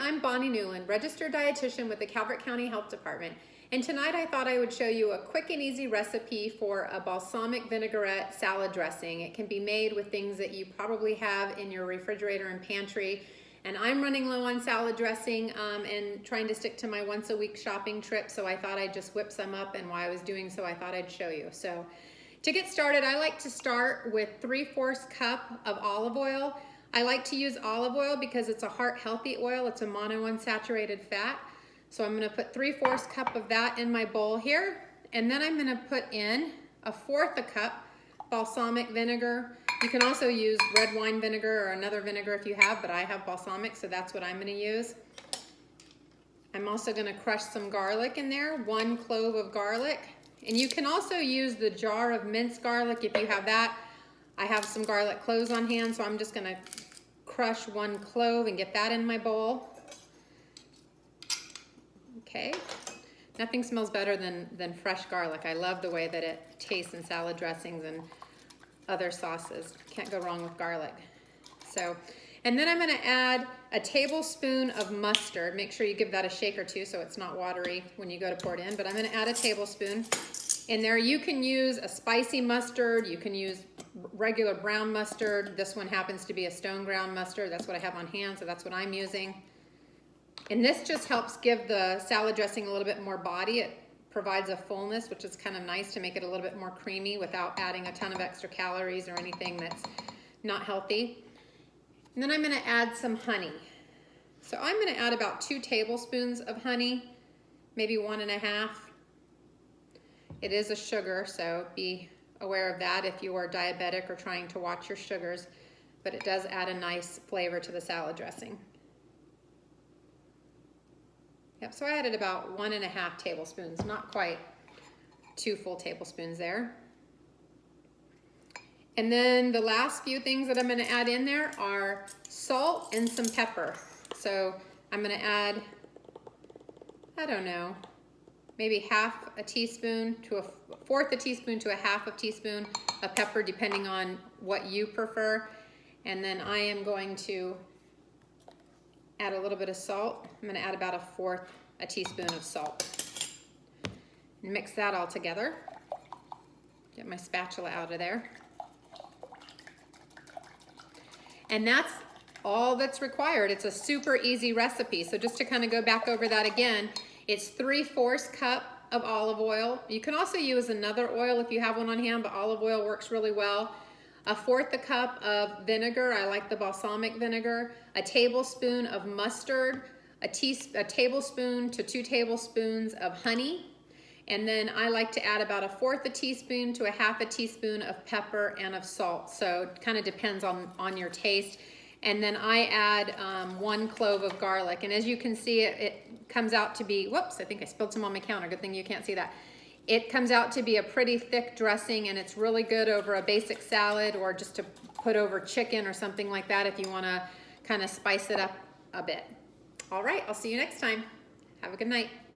I'm Bonnie Newland, registered dietitian with the Calvert County Health Department. And tonight I thought I would show you a quick and easy recipe for a balsamic vinaigrette salad dressing. It can be made with things that you probably have in your refrigerator and pantry. And I'm running low on salad dressing and trying to stick to my once a week shopping trip, so I thought I'd just whip some up, and while I was doing so I thought I'd show you. So to get started, I like to start with 3/4 cup of olive oil. I like to use olive oil because it's a heart-healthy oil. It's a monounsaturated fat. So I'm gonna put 3/4 cup of that in my bowl here. And then I'm gonna put in 1/4 cup balsamic vinegar. You can also use red wine vinegar or another vinegar if you have, but I have balsamic, so that's what I'm gonna use. I'm also gonna crush some garlic in there, 1 clove of garlic. And you can also use the jar of minced garlic if you have that. I have some garlic cloves on hand, so I'm just gonna crush 1 clove and get that in my bowl. Okay, nothing smells better than fresh garlic. I love the way that it tastes in salad dressings and other sauces. Can't go wrong with garlic. So, and then I'm gonna add a tablespoon of mustard. Make sure you give that a shake or two so it's not watery when you go to pour it in, but I'm gonna add a tablespoon. In there, you can use a spicy mustard, you can use regular brown mustard. This one happens to be a stone ground mustard. That's what I have on hand, so that's what I'm using. And this just helps give the salad dressing a little bit more body. It provides a fullness, which is kind of nice to make it a little bit more creamy without adding a ton of extra calories or anything that's not healthy. And then I'm gonna add some honey. So I'm gonna add about 2 tablespoons of honey, maybe 1.5. It is a sugar, so be aware of that if you are diabetic or trying to watch your sugars, but it does add a nice flavor to the salad dressing. Yep, so I added about 1.5 tablespoons, not quite 2 full tablespoons there. And then the last few things that I'm gonna add in there are salt and some pepper. So I'm gonna add, I don't know, maybe 1/2 teaspoon to 1/4 teaspoon to 1/2 teaspoon of pepper, depending on what you prefer. And then I am going to add a little bit of salt. I'm gonna add about 1/4 teaspoon of salt. Mix that all together. Get my spatula out of there. And that's all that's required. It's a super easy recipe. So just to kind of go back over that again, it's 3/4 cup of olive oil. You can also use another oil if you have one on hand, but olive oil works really well. 1/4 cup of vinegar. I like the balsamic vinegar. A tablespoon of mustard. A tablespoon to 2 tablespoons of honey. And then I like to add about 1/4 teaspoon to 1/2 teaspoon of pepper and of salt. So it kind of depends on your taste. And then I add 1 clove of garlic. And as you can see, it comes out to be, whoops, I think I spilled some on my counter. Good thing you can't see that. It comes out to be a pretty thick dressing, and it's really good over a basic salad or just to put over chicken or something like that if you want to kind of spice it up a bit. All right, I'll see you next time. Have a good night.